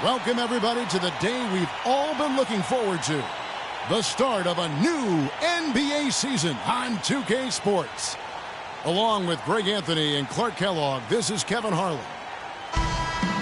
Welcome, everybody, to the day we've all been looking forward to. The start of a new NBA season on 2K Sports. Along with Greg Anthony and Clark Kellogg, this is Kevin Harlan.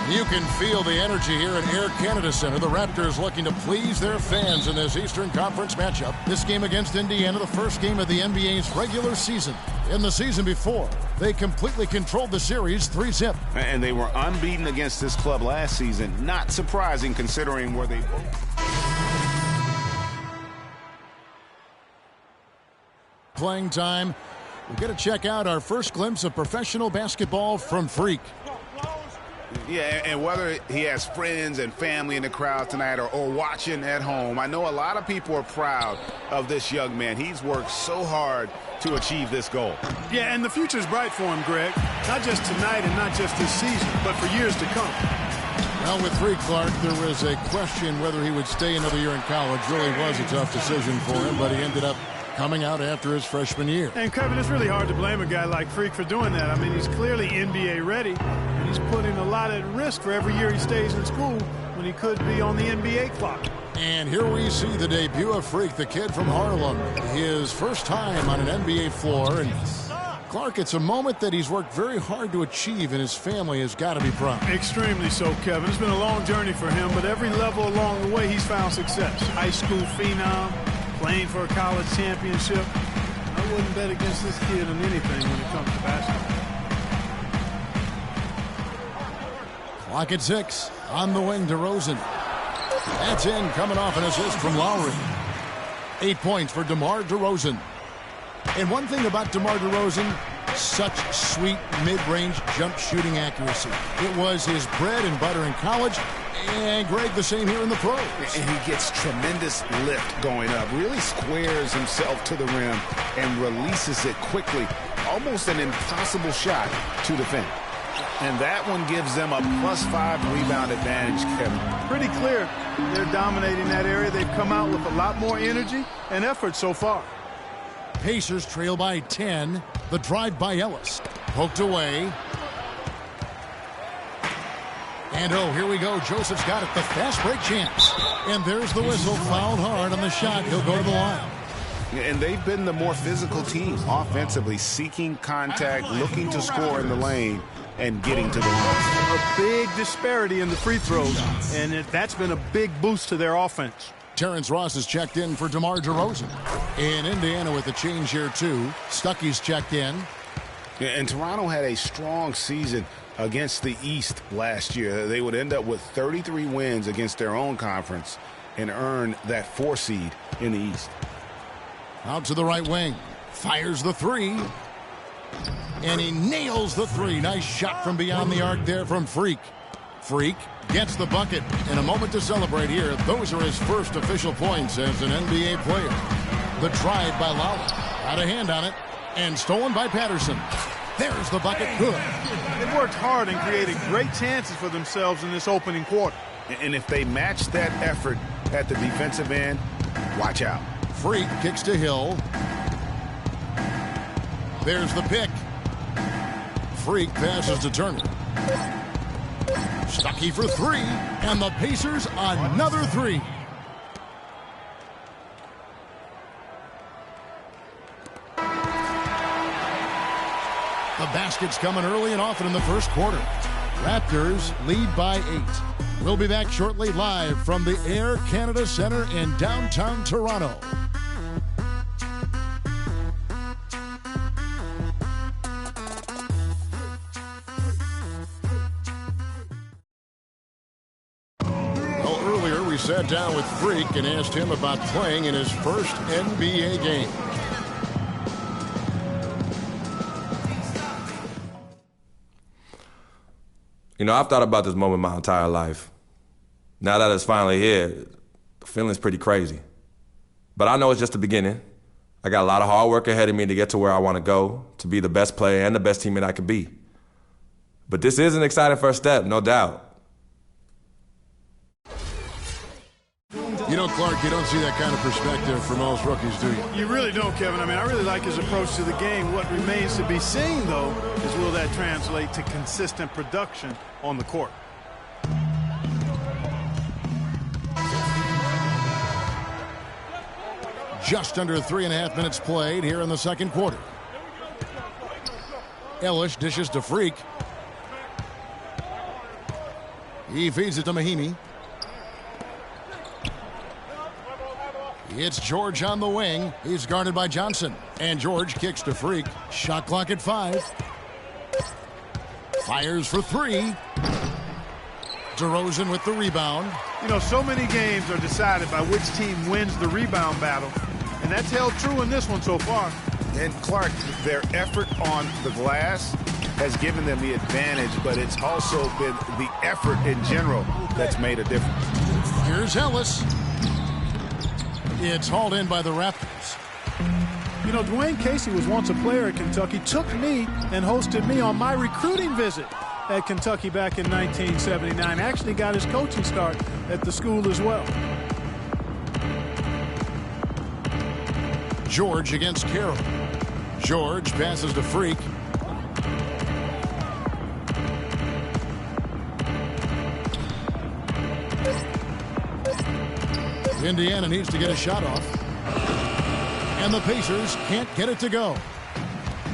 You can feel the energy here at Air Canada Center. The Raptors looking to please their fans in this Eastern Conference matchup. This game against Indiana, the first game of the NBA's regular season. In the season before, they completely controlled the series 3-0. And they were unbeaten against this club last season. Not surprising considering where they were. Playing time. We're going to check out our first glimpse of professional basketball from Freak. Yeah, and whether he has friends and family in the crowd tonight or watching at home, I know a lot of people are proud of this young man. He's worked so hard to achieve this goal. Yeah, and the future's bright for him, Greg. Not just tonight and not just this season, but for years to come. Well, with Freak, Clark, there was a question whether he would stay another year in college. Really was a tough decision for him, but he ended up coming out after his freshman year. And, Kevin, it's really hard to blame a guy like Freak for doing that. I mean, he's clearly NBA ready, and he's putting a lot at risk for every year he stays in school when he could be on the NBA clock. And here we see the debut of Freak, the kid from Harlem. His first time on an NBA floor. And, Clark, it's a moment that he's worked very hard to achieve, and his family has got to be proud. Extremely so, Kevin. It's been a long journey for him, but every level along the way he's found success. High school phenom, playing for a college championship. I wouldn't bet against this kid on anything when it comes to basketball. Clock at 6. On the wing, DeRozan. That's in, coming off an assist from Lowry. 8 points for DeMar DeRozan. And one thing about DeMar DeRozan, such sweet mid-range jump shooting accuracy. It was his bread and butter in college. And Greg, the same here in the pros. And he gets tremendous lift going up. Really squares himself to the rim and releases it quickly. Almost an impossible shot to defend. And that one gives them a +5 rebound advantage, Kevin. Pretty clear they're dominating that area. They've come out with a lot more energy and effort so far. Pacers trail by 10. The drive by Ellis. Poked away. And, oh, here we go. Joseph's got it. The fast break chance. And there's the whistle. Fouled hard on the shot. He'll go to the line. And they've been the more physical team offensively, seeking contact, looking to score in the lane, and getting to the line. A big disparity in the free throws, and that's been a big boost to their offense. Terrence Ross has checked in for DeMar DeRozan. And Indiana with a change here, too. Stuckey's checked in. And Toronto had a strong season against the East last year. They would end up with 33 wins against their own conference and earn that 4 seed in the East. Out to the right wing. Fires the 3. And he nails the 3. Nice shot from beyond the arc there from Freak. Freak gets the bucket. And a moment to celebrate here. Those are his first official points as an NBA player. The drive by Lowry. Got a hand on it. And stolen by Patterson. There's the bucket. Good. They've worked hard and created great chances for themselves in this opening quarter. And if they match that effort at the defensive end, watch out. Freak kicks to Hill. There's the pick. Freak passes to Turner. Stuckey for 3. And the Pacers another 3. The basket's coming early and often in the first quarter. Raptors lead by 8. We'll be back shortly live from the Air Canada Center in downtown Toronto. Well, earlier we sat down with Freak and asked him about playing in his first NBA game. You know, I've thought about this moment my entire life. Now that it's finally here, the feeling's pretty crazy. But I know it's just the beginning. I got a lot of hard work ahead of me to get to where I want to go, to be the best player and the best teammate I could be. But this is an exciting first step, no doubt. You know, Clark, you don't see that kind of perspective from most rookies, do you? You really don't, Kevin. I mean, I really like his approach to the game. What remains to be seen, though, is will that translate to consistent production on the court? Just under 3.5 minutes played here in the second quarter. Ellis dishes to Freak. He feeds it to Mahinmi. It's George on the wing. He's guarded by Johnson. And George kicks to Freak. Shot clock at 5. Fires for 3. DeRozan with the rebound. You know, so many games are decided by which team wins the rebound battle. And that's held true in this one so far. And Clark, their effort on the glass has given them the advantage, but it's also been the effort in general that's made a difference. Here's Ellis. It's hauled in by the Raptors. You know, Dwayne Casey was once a player at Kentucky, took me and hosted me on my recruiting visit at Kentucky back in 1979. Actually got his coaching start at the school as well. George against Carroll. George passes to Freak. Indiana needs to get a shot off. And the Pacers can't get it to go.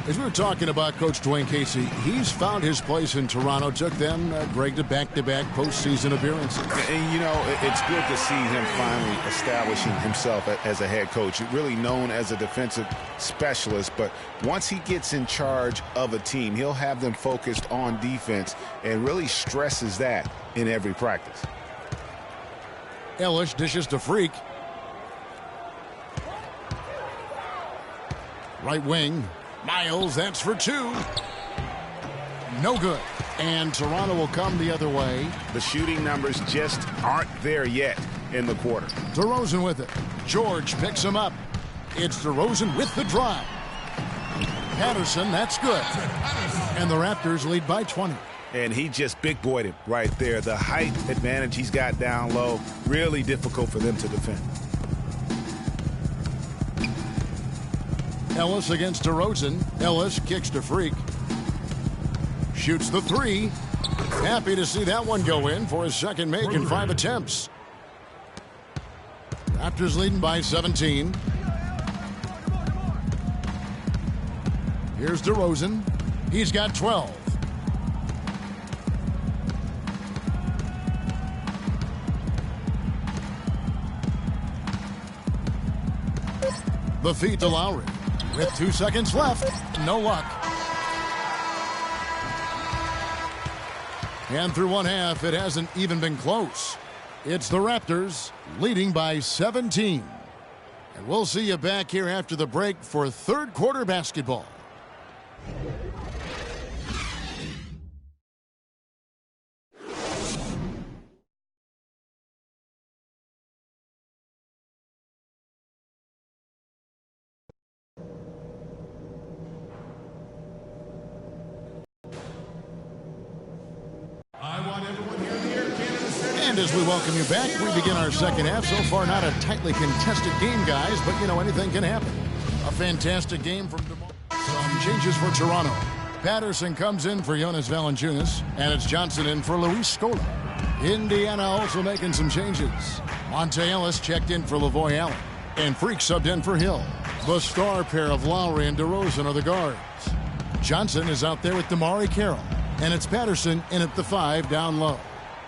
As we were talking about Coach Dwayne Casey, he's found his place in Toronto. Took them, Greg, to back-to-back postseason appearances. And, you know, it's good to see him finally establishing himself as a head coach. Really known as a defensive specialist, but once he gets in charge of a team, he'll have them focused on defense and really stresses that in every practice. Ellis dishes to Freak. Right wing. Miles, that's for 2. No good. And Toronto will come the other way. The shooting numbers just aren't there yet in the quarter. DeRozan with it. George picks him up. It's DeRozan with the drive. Patterson, that's good. And the Raptors lead by 20. And he just big-boyed him right there. The height advantage he's got down low, really difficult for them to defend. Ellis against DeRozan. Ellis kicks to Freak. Shoots the 3. Happy to see that one go in for his second make in 5 attempts. Raptors leading by 17. Here's DeRozan. He's got 12. The feed to Lowry. With 2 seconds left, no luck. And through one half, it hasn't even been close. It's the Raptors leading by 17. And we'll see you back here after the break for third quarter basketball. And as we welcome you back, we begin our second half. So far, not a tightly contested game, guys, but, you know, anything can happen. A fantastic game from DeMar. Some changes for Toronto. Patterson comes in for Jonas Valanciunas, and it's Johnson in for Luis Scola. Indiana also making some changes. Monte Ellis checked in for Lavoy Allen, and Freak subbed in for Hill. The star pair of Lowry and DeRozan are the guards. Johnson is out there with DeMar Carroll, and it's Patterson in at the 5 down low.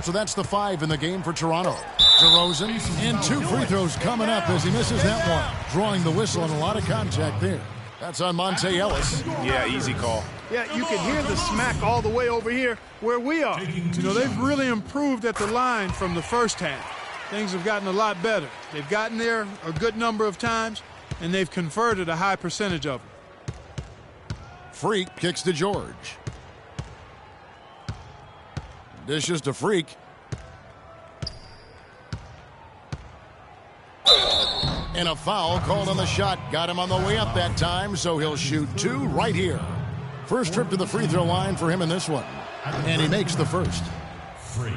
So that's the 5 in the game for Toronto. DeRozan, and 2 free throws coming up as he misses that one. Drawing the whistle and a lot of contact there. That's on Monte Ellis. Yeah, easy call. Yeah, you can hear the smack all the way over here where we are. You know, they've really improved at the line from the first half. Things have gotten a lot better. They've gotten there a good number of times, and they've converted a high percentage of them. Freak kicks to George. Dishes to Freak. And a foul called on the shot. Got him on the way up that time, so he'll shoot 2 right here. First trip to the free throw line for him in this one. And he makes the first. Freak.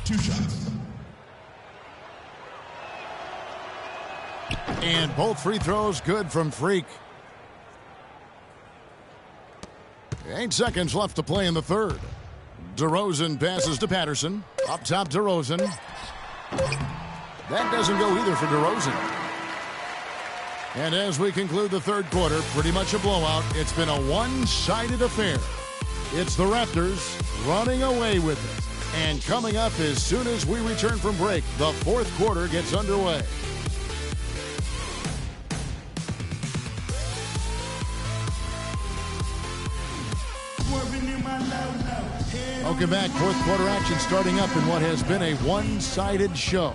2 shots. And both free throws good from Freak. 8 seconds left to play in the third. DeRozan passes to Patterson. Up top, DeRozan. That doesn't go either for DeRozan. And as we conclude the third quarter, pretty much a blowout. It's been a one-sided affair. It's the Raptors running away with it. And coming up as soon as we return from break, the fourth quarter gets underway. Welcome back. Fourth quarter action starting up in what has been a one-sided show.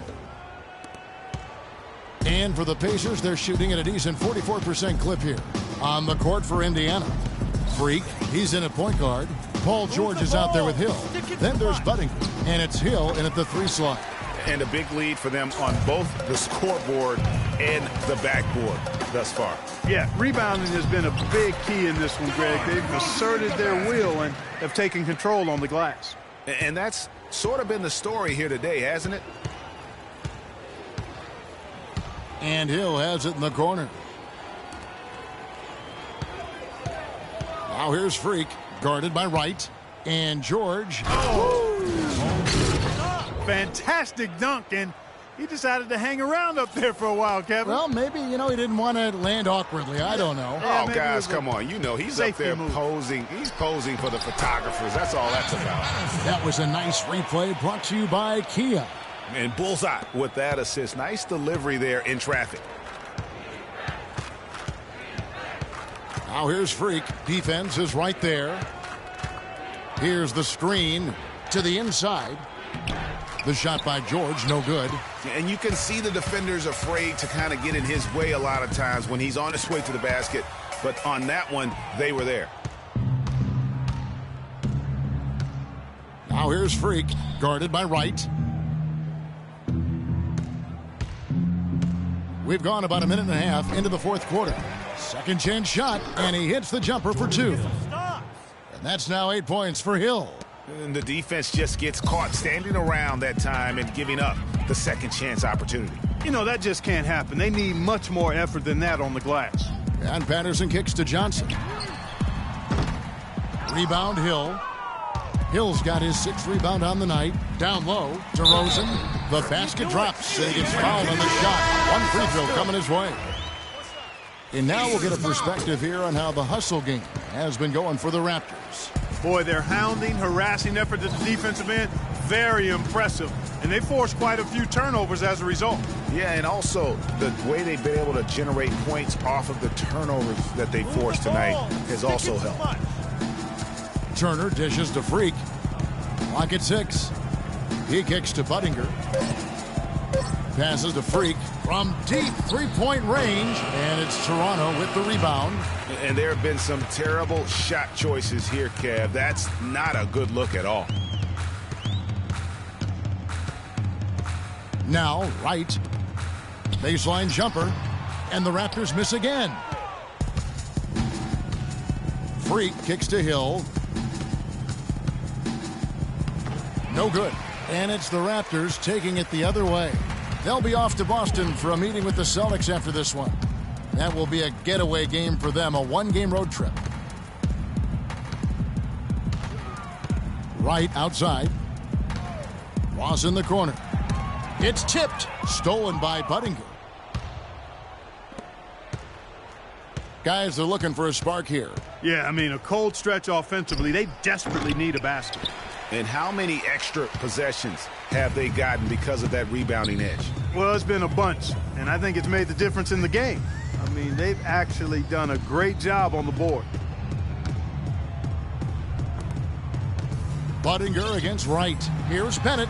And for the Pacers, they're shooting at a decent 44% clip here. On the court for Indiana, Freak, he's in at point guard. Paul George is out there with Hill. Then there's Buddington, and it's Hill in at the 3 slot. And a big lead for them on both the scoreboard and the backboard thus far. Yeah, rebounding has been a big key in this one, Greg. They've asserted their will and have taken control on the glass. And that's sort of been the story here today, hasn't it? And Hill has it in the corner. Now here's Freak, guarded by Wright. And George. Fantastic dunk, and he decided to hang around up there for a while, Kevin. Well, maybe, he didn't want to land awkwardly. I don't know. Oh, guys, come on. He's up there move. posing. He's posing for the photographers. That's all that's about. That was a nice replay brought to you by Kia. And bullseye with that assist. Nice delivery there in traffic. Now here's Freak. Defense is right there. Here's the screen to the inside. The shot by George, no good. And you can see the defenders afraid to kind of get in his way a lot of times when he's on his way to the basket. But on that one, they were there. Now here's Freak, guarded by Wright. We've gone about a minute and a half into the fourth quarter. Second chance shot, and he hits the jumper for 2. And that's now 8 points for Hill. And the defense just gets caught standing around that time and giving up the second chance opportunity. That just can't happen. They need much more effort than that on the glass. And Patterson kicks to Johnson. Rebound, Hill. Hill's got his 6th rebound on the night. Down low to Rosen. The basket drops, and he gets fouled on the shot. One free throw coming his way. And now we'll get a perspective here on how the hustle game has been going for the Raptors. Boy, their hounding, harassing effort at the defensive end, very impressive. And they forced quite a few turnovers as a result. Yeah, and also the way they've been able to generate points off of the turnovers that they forced tonight has also helped. Turner dishes to Freak. Clock at 6. He kicks to Budinger. Passes to Freak from deep three-point range, and it's Toronto with the rebound. And there have been some terrible shot choices here, Kev. That's not a good look at all. Now, Wright. Baseline jumper, and the Raptors miss again. Freak kicks to Hill. No good. And it's the Raptors taking it the other way. They'll be off to Boston for a meeting with the Celtics after this one. That will be a getaway game for them, a one-game road trip. Wright outside. Ross in the corner. It's tipped. Stolen by Budinger. Guys, they're looking for a spark here. Yeah, a cold stretch offensively. They desperately need a basket. And how many extra possessions have they gotten because of that rebounding edge? Well, it's been a bunch, and I think it's made the difference in the game. They've actually done a great job on the board. Budinger against Wright. Here's Bennett.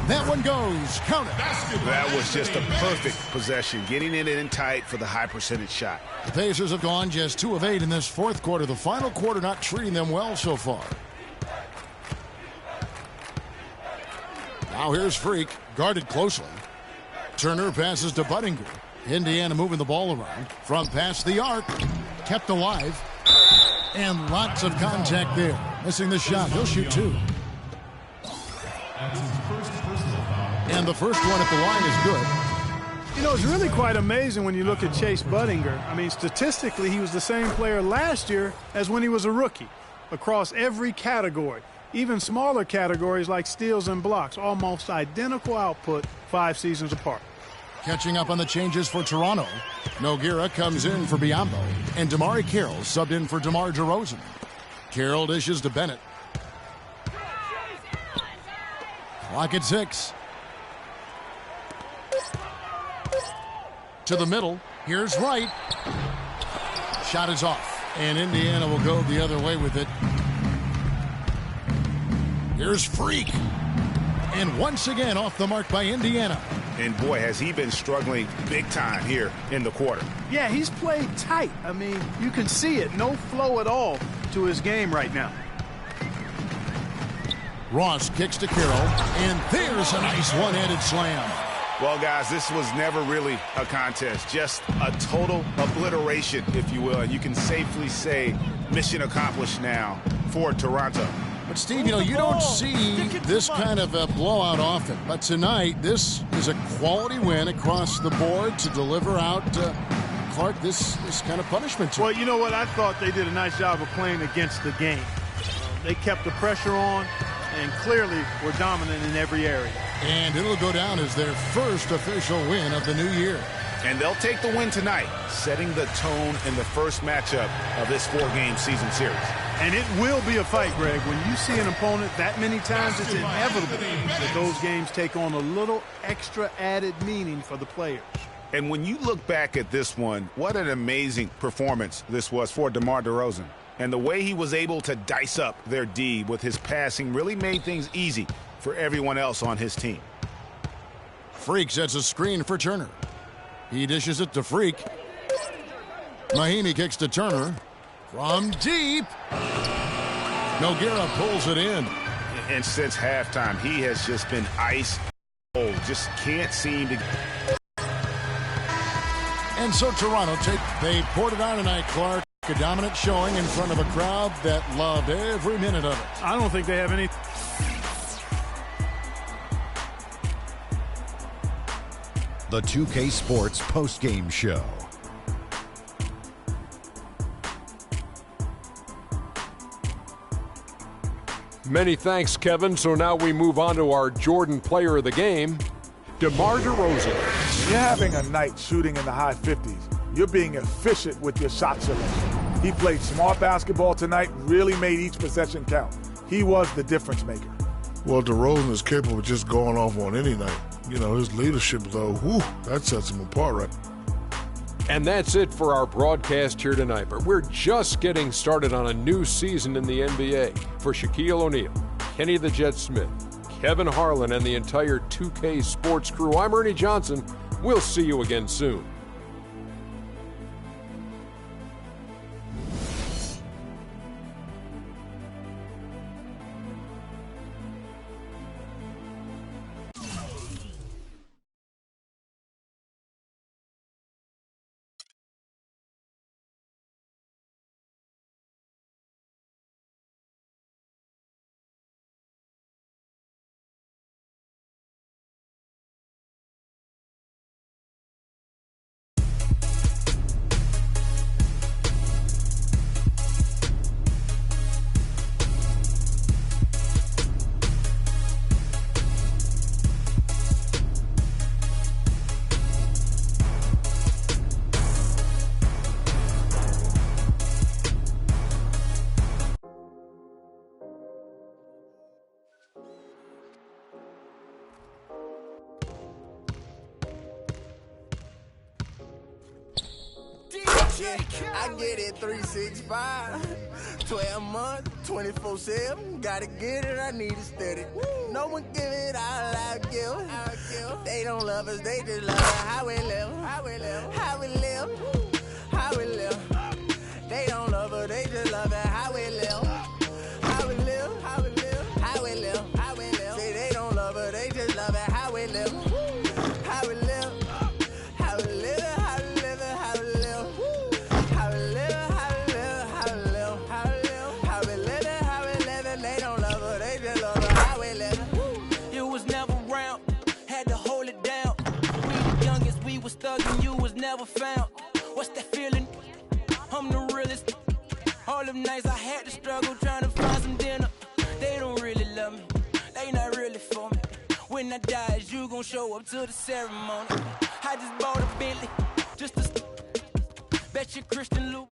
That one goes. Count it. That was just a perfect possession, getting it in tight for the high percentage shot. The Pacers have gone just 2 of 8 in this fourth quarter. The final quarter not treating them well so far. Now here's Freak, guarded closely. Turner passes to Budinger. Indiana moving the ball around. From past the arc. Kept alive. And lots of contact there. Missing the shot. He'll shoot 2. And the first one at the line is good. It's really quite amazing when you look at Chase Budinger. Statistically, he was the same player last year as when he was a rookie. Across every category. Even smaller categories like steals and blocks. Almost identical output 5 seasons apart. Catching up on the changes for Toronto, Nogueira comes in for Biyombo, and Damari Carroll subbed in for DeMar DeRozan. Carroll dishes to Bennett. Clock at 6. To the middle. Here's Wright. Shot is off, and Indiana will go the other way with it. Here's Freak. And once again off the mark by Indiana. And boy, has he been struggling big time here in the quarter. Yeah, he's played tight. I mean, you can see it. No flow at all to his game right now. Ross kicks to Carroll, and there's a nice one-handed slam. Well, guys, this was never really a contest. Just a total obliteration, if you will. And you can safely say mission accomplished now for Toronto. But, Steve, you know, you don't see this kind of a blowout often. But tonight, this is a quality win across the board to deliver out, Clark, this kind of punishment to Well, you know what? I thought they did a nice job of playing against the game. They kept the pressure on and clearly were dominant in every area. And it'll go down as their first official win of the new year. And they'll take the win tonight, setting the tone in the first matchup of this 4-game season series. And it will be a fight, Greg. When you see an opponent that many times, it's inevitable that those games take on a little extra added meaning for the players. And when you look back at this one, what an amazing performance this was for DeMar DeRozan. And the way he was able to dice up their D with his passing really made things easy for everyone else on his team. Freak sets a screen for Turner. He dishes it to Freak. Mahinmi kicks to Turner. From deep. Nogueira pulls it in. And since halftime, he has just been ice cold. Just can't seem to... And so Toronto they poured it on tonight, Clark. A dominant showing in front of a crowd that loved every minute of it. I don't think they have any... The 2K Sports postgame show. Many thanks, Kevin. So now we move on to our Jordan player of the game, DeMar DeRozan. You're having a night shooting in the high 50s. You're being efficient with your shot selection. He played smart basketball tonight, really made each possession count. He was the difference maker. Well, DeRozan is capable of just going off on any night. You know, his leadership, though, that sets him apart, right? And that's it for our broadcast here tonight. But we're just getting started on a new season in the NBA. For Shaquille O'Neal, Kenny the Jet Smith, Kevin Harlan, and the entire 2K Sports crew, I'm Ernie Johnson. We'll see you again soon. I get it 365, 12 months, 24/7. Gotta get it, I need it steady. No one give it all I give. They don't love us, they just love how we live. How we live. How we live. How we live. They don't love us, they just love it how we live. How we live. How we live. How we live. How we live. Say they don't love us, they just love it how we live. How we live. How we live. How we live. How we live. How we live. How we live. How we live. How we live. How we live. How we live. They don't love us, they just love it how we live. You was never around, had to hold it down. We the youngest, we was thuggin', you was never found. What's that feeling? I'm the realest. All them nights I had to struggle trying to find some dinner. They don't really love me, they not really for me. When I die, is you gon' show up to the ceremony? I Christian Luke.